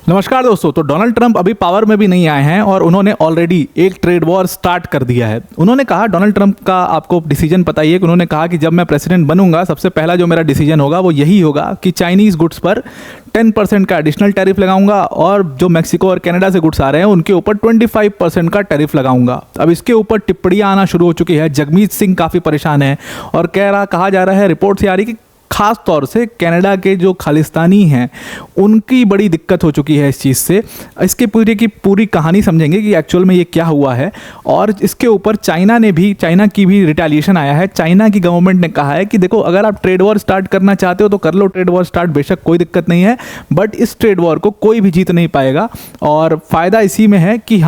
नमस्कार दोस्तों। तो डोनाल्ड ट्रंप अभी पावर में भी नहीं आए हैं और उन्होंने ऑलरेडी एक ट्रेड वॉर स्टार्ट कर दिया है। उन्होंने कहा, डोनाल्ड ट्रंप का आपको डिसीजन पता ही है कि उन्होंने कहा कि जब मैं प्रेसिडेंट बनूंगा सबसे पहला जो मेरा डिसीजन होगा वो यही होगा कि चाइनीज़ गुड्स पर 10% का एडिशनल टैरिफ लगाऊंगा और जो मैक्सिको और कनाडा से गुड्स आ रहे हैं उनके ऊपर 25% का टैरिफ लगाऊंगा। अब इसके ऊपर टिप्पणियां आना शुरू हो चुकी है। जगमीत सिंह काफ़ी परेशान है और कहा जा रहा है, रिपोर्ट से आ रही कि खास तौर से कनाडा के जो खालिस्तानी हैं उनकी बड़ी दिक्कत हो चुकी है इस चीज़ से। इसके पूरी कहानी समझेंगे कि एक्चुअल में ये क्या हुआ है। और इसके ऊपर चाइना की भी रिटेलिएशन आया है। चाइना की गवर्नमेंट ने कहा है कि देखो, अगर आप ट्रेड वॉर स्टार्ट करना चाहते हो तो कर लो ट्रेड वॉर स्टार्ट, बेशक कोई दिक्कत नहीं है, बट इस ट्रेड वॉर को कोई भी जीत नहीं पाएगा। और फ़ायदा इसी में है कि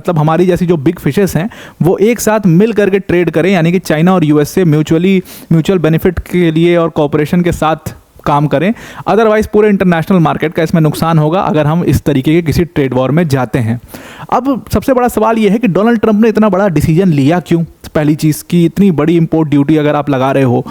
हमारी जैसी जो बिग फिशेस हैं वो एक साथ मिल करके ट्रेड करें, यानी कि चाइना और यूएस से म्यूचुअल बेनिफिट के लिए और कोऑपरेशन के साथ काम करें। अदरवाइज पूरे इंटरनेशनल मार्केट का इसमें नुकसान होगा अगर हम इस तरीके के किसी ट्रेड वॉर में जाते हैं। अब सबसे बड़ा सवाल यह है कि डोनाल्ड ट्रंप ने इतना बड़ा डिसीजन लिया क्यों। पहली चीज़ कि इतनी बड़ी इंपोर्ट ड्यूटी अगर आप लगा रहे हो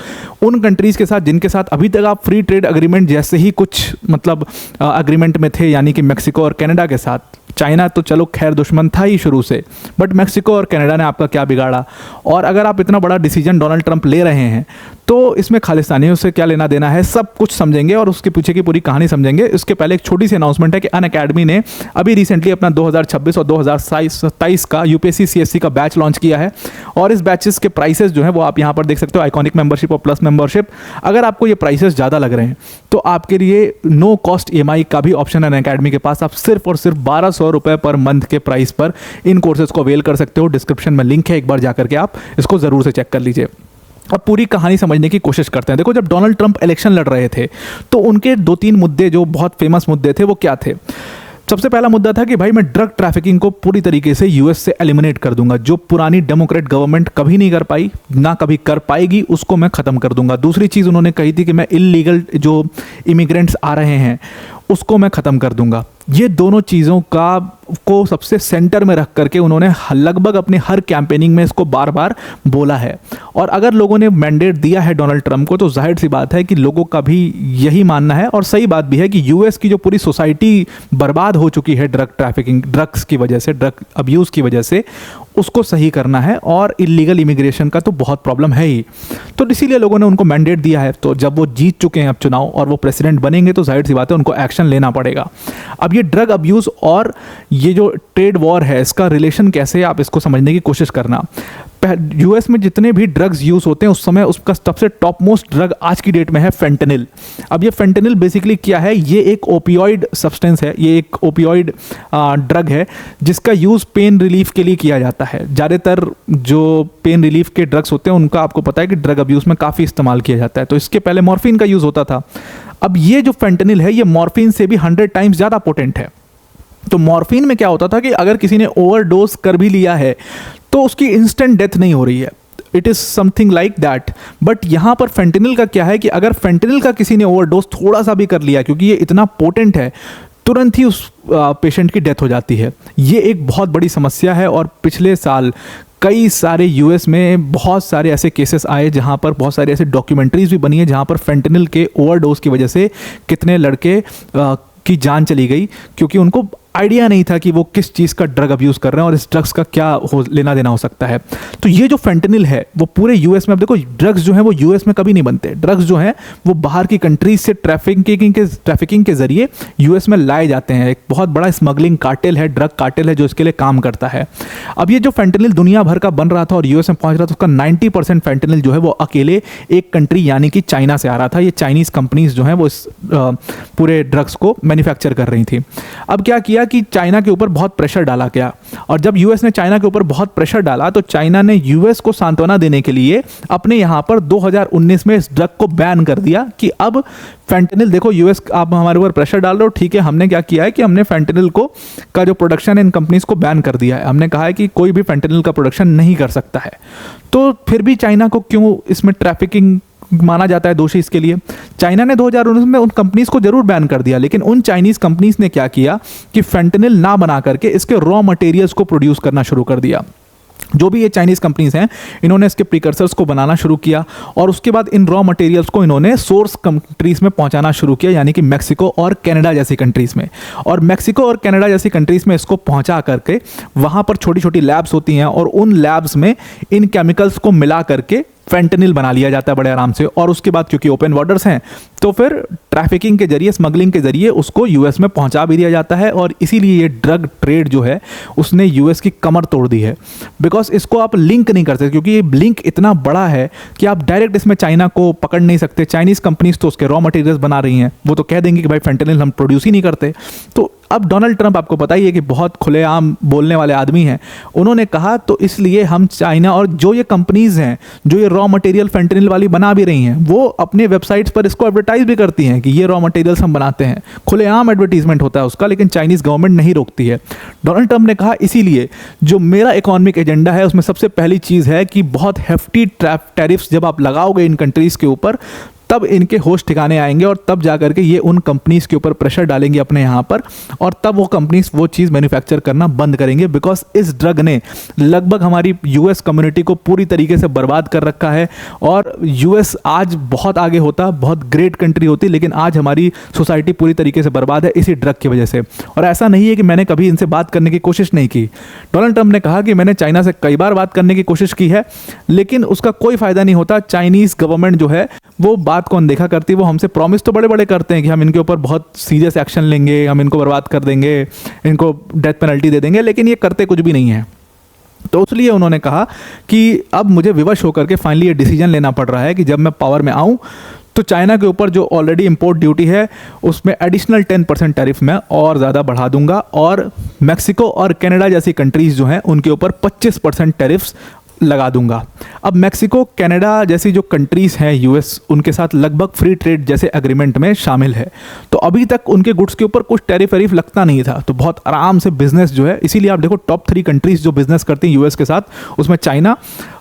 उन कंट्रीज़ के साथ जिनके साथ अभी तक आप फ्री ट्रेड एग्रीमेंट जैसे ही कुछ एग्रीमेंट में थे, यानी कि मैक्सिको और कनाडा के साथ। चाइना तो चलो खैर दुश्मन था ही शुरू से, बट मैक्सिको और कनाडा ने आपका क्या बिगाड़ा। और अगर आप इतना बड़ा डिसीजन डोनाल्ड ट्रंप ले रहे हैं तो इसमें खालिस्तानियों से क्या लेना देना है, सब कुछ समझेंगे और उसके पीछे की पूरी कहानी समझेंगे। इसके पहले एक छोटी सी अनाउंसमेंट है कि अनअकैडमी ने अभी रिसेंटली अपना 2026 और 2027 का यूपीएससी सीएससी का बैच लॉन्च किया है। और इस बैचेस के प्राइसेस जो है वो आप यहाँ पर देख सकते हो, आइकॉनिक मेंबरशिप और प्लस मेंबरशिप। अगर आपको ये प्राइसेस ज़्यादा लग रहे हैं तो आपके लिए नो कॉस्ट EMI का भी ऑप्शन है अनअकैडमी के पास। आप सिर्फ और सिर्फ 1200 रुपये पर मंथ के प्राइस पर इन कोर्सेज को अवेल कर सकते हो। डिस्क्रिप्शन में लिंक है, एक बार जाकर के आप इसको ज़रूर से चेक कर लीजिए। अब पूरी कहानी समझने की कोशिश करते हैं। देखो, जब डोनाल्ड ट्रंप इलेक्शन लड़ रहे थे तो उनके 2-3 मुद्दे जो बहुत फेमस मुद्दे थे वो क्या थे। सबसे पहला मुद्दा था कि भाई मैं ड्रग ट्रैफिकिंग को पूरी तरीके से यूएस से एलिमिनेट कर दूंगा। जो पुरानी डेमोक्रेट गवर्नमेंट कभी नहीं कर पाई, ना कभी कर पाएगी, उसको मैं ख़त्म कर दूंगा। दूसरी चीज़ उन्होंने कही थी कि मैं इलीगल जो इमिग्रेंट्स आ रहे हैं उसको मैं ख़त्म कर दूंगा। ये दोनों चीज़ों को सबसे सेंटर में रख करके उन्होंने लगभग अपने हर कैंपेनिंग में इसको बार बार बोला है। और अगर लोगों ने मैंडेट दिया है डोनाल्ड ट्रंप को तो जाहिर सी बात है कि लोगों का भी यही मानना है और सही बात भी है कि यूएस की जो पूरी सोसाइटी बर्बाद हो चुकी है ड्रग्स की वजह से, ड्रग अब्यूज़ की वजह से, उसको सही करना है। और इलीगल इमिग्रेशन का तो बहुत प्रॉब्लम है ही, तो इसीलिए लोगों ने उनको मैंडेट दिया है। तो जब वो जीत चुके हैं अब चुनाव और वो प्रेसिडेंट बनेंगे तो जाहिर सी बात है उनको एक्शन लेना पड़ेगा। अब ये ड्रग अब्यूज़ और ये जो ट्रेड वॉर है इसका रिलेशन कैसे है, आप इसको समझने की कोशिश करना। यूएस में जितने भी ड्रग्स यूज़ होते हैं उस समय उसका सबसे टॉप मोस्ट ड्रग आज की डेट में है फेंटेनिल। अब ये फेंटेनिल बेसिकली क्या है, ये एक ओपियोइड सब्सटेंस है, ये एक ओपियोइड ड्रग है जिसका यूज़ पेन रिलीफ के लिए किया जाता है। ज़्यादातर जो पेन रिलीफ के ड्रग्स होते हैं उनका आपको पता है कि ड्रग अब्यूज़ में काफ़ी इस्तेमाल किया जाता है। तो इसके पहले मॉर्फिन का यूज़ होता था। अब ये जो फेंटेनिल है ये मॉर्फिन से भी 100 टाइम्स ज़्यादा पोटेंट है। तो मॉर्फिन में क्या होता था कि अगर किसी ने ओवरडोज कर भी लिया है तो उसकी इंस्टेंट डेथ नहीं हो रही है, it is something like that. But यहाँ पर फेंटेनिल का क्या है कि अगर फेंटेनिल का किसी ने ओवरडोज थोड़ा सा भी कर लिया, क्योंकि ये इतना पोटेंट है, तुरंत ही उस पेशेंट की डेथ हो जाती है। ये एक बहुत बड़ी समस्या है और पिछले साल कई सारे यूएस में बहुत सारे ऐसे केसेस आए जहाँ पर बहुत सारी ऐसे डॉक्यूमेंट्रीज भी बनी है जहाँ पर फेंटेनिल के ओवरडोज की वजह से कितने लड़के की जान चली गई, क्योंकि उनको आइडिया नहीं था कि वो किस चीज़ का ड्रग अब्यूज़ कर रहे हैं और इस ड्रग्स का क्या लेना देना हो सकता है। तो ये जो फेंटेनिल है वो पूरे यूएस में, अब देखो ड्रग्स जो हैं वो यूएस में कभी नहीं बनते। ड्रग्स जो हैं वो बाहर की कंट्रीज से ट्रैफिकिंग के जरिए यूएस में लाए जाते हैं। एक बहुत बड़ा स्मगलिंग कार्टेल है, ड्रग कार्टेल है जो इसके लिए काम करता है। अब ये जो फेंटेनिल दुनिया भर का बन रहा था और यूएस में पहुँच रहा था, उसका 90% फेंटेनिल जो है वो अकेले एक कंट्री यानी कि चाइना से आ रहा था। ये चाइनीज़ कंपनीज जो हैं वो इस पूरे ड्रग्स को मैन्युफैक्चर कर रही थी। अब क्या किया कि चाइना के ऊपर बहुत प्रेशर डाला गया, और जब यूएस ने चाइना के ऊपर बहुत प्रेशर डाला तो चाइना ने यूएस को सांत्वना देने के लिए अपने यहाँ पर 2019 में इस ड्रग को बैन कर दिया कि अब फेंटेनिल, देखो यूएस आप हमारे ऊपर प्रेशर डाल रहे हो, ठीक है, हमने क्या किया है कि हमने फेंटेनिल का जो प्रोडक्शन है इन कंपनीज को बैन कर दिया है। हमने कहा है कि कोई भी फेंटेनिल का प्रोडक्शन नहीं कर सकता है। तो फिर भी चाइना को क्यों इसमें ट्रैफिकिंग माना जाता है दोषी इसके लिए? चाइना ने 2019 में उन कंपनीज को जरूर बैन कर दिया, लेकिन उन चाइनीज कंपनीज ने क्या किया कि फेंटेनिल ना बना करके इसके रॉ मटेरियल्स को प्रोड्यूस करना शुरू कर दिया। जो भी ये चाइनीज़ कंपनीज हैं, इन्होंने इसके प्रिकर्सर्स को बनाना शुरू किया और उसके बाद इन रॉ मटेरियल्स को इन्होंने सोर्स कंट्रीज़ में पहुंचाना शुरू किया, यानी कि मैक्सिको और कनाडा जैसी कंट्रीज़ में। और मैक्सिको और कनाडा जैसी कंट्रीज़ में इसको पहुंचा करके वहाँ पर छोटी छोटी लैब्स होती हैं और उन लैब्स में इन केमिकल्स को मिला करके फेंटनिल बना लिया जाता है बड़े आराम से। और उसके बाद क्योंकि ओपन बॉर्डर्स हैं तो फिर ट्रैफिकिंग के जरिए, स्मगलिंग के जरिए उसको यूएस में पहुंचा भी दिया जाता है। और इसीलिए ये ड्रग ट्रेड जो है उसने यूएस की कमर तोड़ दी है, बिकॉज इसको आप लिंक नहीं कर सकते, क्योंकि ये लिंक इतना बड़ा है कि आप डायरेक्ट इसमें चाइना को पकड़ नहीं सकते। चाइनीज़ कंपनीज तो उसके रॉ मटेरियल्स बना रही हैं, वो तो कह देंगे कि भाई फेंटनिल हम प्रोड्यूस ही नहीं करते। तो अब डोनाल्ड ट्रंप, आपको पता ही है कि बहुत खुलेआम बोलने वाले आदमी हैं, उन्होंने कहा तो इसलिए हम चाइना और जो ये कंपनीज हैं जो ये रॉ मटेरियल फेंटनिल वाली बना भी रही हैं, वो अपने वेबसाइट्स पर इसको एडवर्टाइज भी करती हैं कि ये रॉ मटेरियल्स हम बनाते हैं। खुलेआम एडवर्टीजमेंट होता है उसका, लेकिन चाइनीज़ गवर्नमेंट नहीं रोकती है। डोनाल्ड ट्रंप ने कहा इसीलिए जो मेरा इकोनॉमिक एजेंडा है उसमें सबसे पहली चीज़ है कि बहुत हेफ्टी टैरिफ्स जब आप लगाओगे इन कंट्रीज़ के ऊपर, तब इनके होश ठिकाने आएंगे और तब जा करके ये उन कंपनीज़ के ऊपर प्रेशर डालेंगे अपने यहाँ पर, और तब वो कंपनीज़ वो चीज़ मैन्युफैक्चर करना बंद करेंगे। बिकॉज इस ड्रग ने लगभग हमारी यूएस कम्युनिटी को पूरी तरीके से बर्बाद कर रखा है। और यूएस आज बहुत आगे होता, बहुत ग्रेट कंट्री होती, लेकिन आज हमारी सोसाइटी पूरी तरीके से बर्बाद है इसी ड्रग की वजह से। और ऐसा नहीं है कि मैंने कभी इनसे बात करने की कोशिश नहीं की। डोनाल्ड ट्रंप ने कहा कि मैंने चाइना से कई बार बात करने की कोशिश की है, लेकिन उसका कोई फ़ायदा नहीं होता। चाइनीज़ गवर्नमेंट जो है वो बात को अनदेखा करती है। वो हमसे प्रॉमिस तो बड़े बड़े करते हैं कि हम इनके ऊपर बहुत सीरियस एक्शन लेंगे, हम इनको बर्बाद कर देंगे, इनको डेथ पेनल्टी दे देंगे, लेकिन ये करते कुछ भी नहीं है। तो इसलिए उन्होंने कहा कि अब मुझे विवश होकर के फाइनली ये डिसीजन लेना पड़ रहा है कि जब मैं पावर में आऊँ तो चाइना के ऊपर जो ऑलरेडी इंपोर्ट ड्यूटी है उसमें एडिशनल 10% टैरिफ मैं और ज़्यादा बढ़ा दूंगा, और मैक्सिको और कनाडा जैसी कंट्रीज़ जो हैं उनके ऊपर 25% टैरिफ्स लगा दूंगा। अब मैक्सिको, कनाडा जैसी जो कंट्रीज़ हैं यूएस, उनके साथ लगभग फ्री ट्रेड जैसे एग्रीमेंट में शामिल है, तो अभी तक उनके गुड्स के ऊपर कुछ टैरिफ वैरिफ लगता नहीं था, तो बहुत आराम से बिजनेस जो है। इसीलिए आप देखो टॉप 3 कंट्रीज़ जो बिजनेस करती हैं यूएस के साथ, उसमें चाइना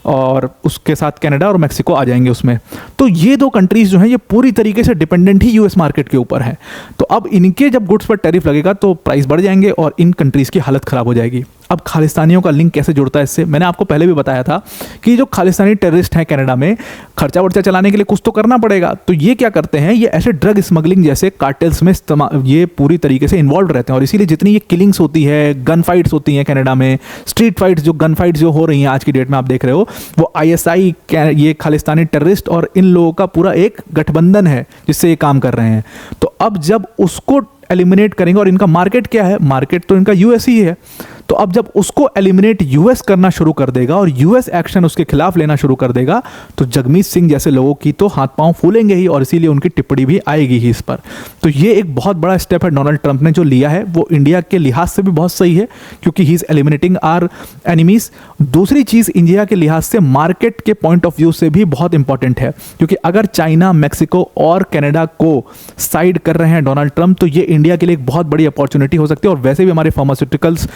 और उसके साथ कनाडा और मैक्सिको आ जाएंगे उसमें। तो ये 2 कंट्रीज़ जो हैं ये पूरी तरीके से डिपेंडेंट ही यूएस मार्केट के ऊपर है। तो अब इनके जब गुड्स पर टैरिफ लगेगा तो प्राइस बढ़ जाएंगे और इन कंट्रीज़ की हालत ख़राब हो जाएगी। अब खालिस्तानियों का लिंक कैसे जुड़ता है इससे, मैंने आपको पहले भी बताया था कि जो खालिस्तानी टेररिस्ट हैं कनाडा में, खर्चा वर्चा चलाने के लिए कुछ तो करना पड़ेगा। तो ये क्या करते हैं, ये ऐसे ड्रग स्मगलिंग जैसे कार्टेल्स में ये पूरी तरीके से इन्वॉल्व रहते हैं। और इसीलिए जितनी ये किलिंग्स होती है, गन फाइट्स होती हैं कनाडा में, स्ट्रीट फाइट्स, जो गन फाइट्स जो हो रही हैं आज की डेट में आप देख रहे हो, वो आईएसआई, ये खालिस्तानी टेररिस्ट और इन लोगों का पूरा एक गठबंधन है जिससे ये काम कर रहे हैं। तो अब जब उसको एलिमिनेट करेंगे, और इनका मार्केट क्या है, मार्केट तो इनका यूएस ही है, तो अब जब उसको एलिमिनेट यूएस करना शुरू कर देगा और यूएस एक्शन उसके खिलाफ लेना शुरू कर देगा, तो जगमीत सिंह जैसे लोगों की तो हाथ पांव फूलेंगे ही, और इसीलिए उनकी टिप्पणी भी आएगी ही इस पर। तो ये एक बहुत बड़ा स्टेप है डोनाल्ड ट्रंप ने जो लिया है, वो इंडिया के लिहाज से भी बहुत सही है क्योंकि he is eliminating our enemies. दूसरी चीज़ इंडिया के लिहाज से मार्केट के पॉइंट ऑफ व्यू से भी बहुत इंपॉर्टेंट है, क्योंकि अगर चाइना, मैक्सिको और कनाडा को साइड कर रहे हैं डोनाल्ड ट्रंप, तो ये इंडिया के लिए एक बहुत बड़ी अपॉर्चुनिटी हो सकती है। और वैसे भी हमारे फार्मास्यूटिकल्स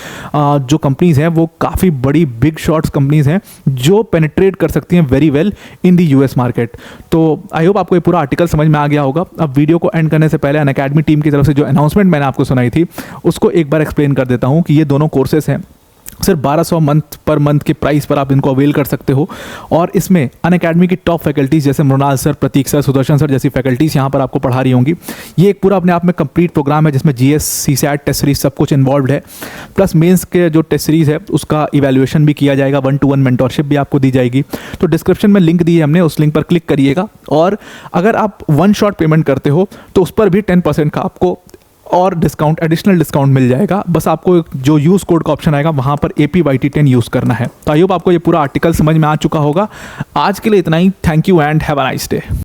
जो कंपनीज हैं वो काफ़ी बड़ी बिग शॉट्स कंपनीज हैं जो पेनिट्रेट कर सकती हैं very well in the US market. तो आई होप आपको ये पूरा आर्टिकल समझ में आ गया होगा। अब वीडियो को एंड करने से पहले अनअकैडमी टीम की तरफ से जो अनाउंसमेंट मैंने आपको सुनाई थी उसको एक बार एक्सप्लेन कर देता हूँ कि ये दोनों कोर्सेज हैं, सिर्फ 1200 पर मंथ के प्राइस पर आप इनको अवेल कर सकते हो। और इसमें अनअकैडमी की टॉप फैकल्टीज़ जैसे मृणाल सर, प्रतीक सर, सुदर्शन सर जैसी फैकल्टीज़ यहाँ पर आपको पढ़ा रही होंगी। ये एक पूरा अपने आप में कंप्लीट प्रोग्राम है जिसमें जीएस, सीसैट, टेस्ट सीरीज सब कुछ इन्वॉल्व है, प्लस मेंस के जो टेस्ट सीरीज़ है उसका इवैल्यूएशन भी किया जाएगा, 1-to-1 मेंटरशिप भी आपको दी जाएगी। तो डिस्क्रिप्शन में लिंक दी है हमने, उस लिंक पर क्लिक करिएगा। और अगर आप 1 शॉट पेमेंट करते हो तो उस पर भी 10% का आपको और डिस्काउंट, एडिशनल डिस्काउंट मिल जाएगा। बस आपको जो यूज़ कोड का ऑप्शन आएगा वहाँ पर APYT10 यूज़ करना है। तो आई होप आपको ये पूरा आर्टिकल समझ में आ चुका होगा। आज के लिए इतना ही। Thank you and have a nice day.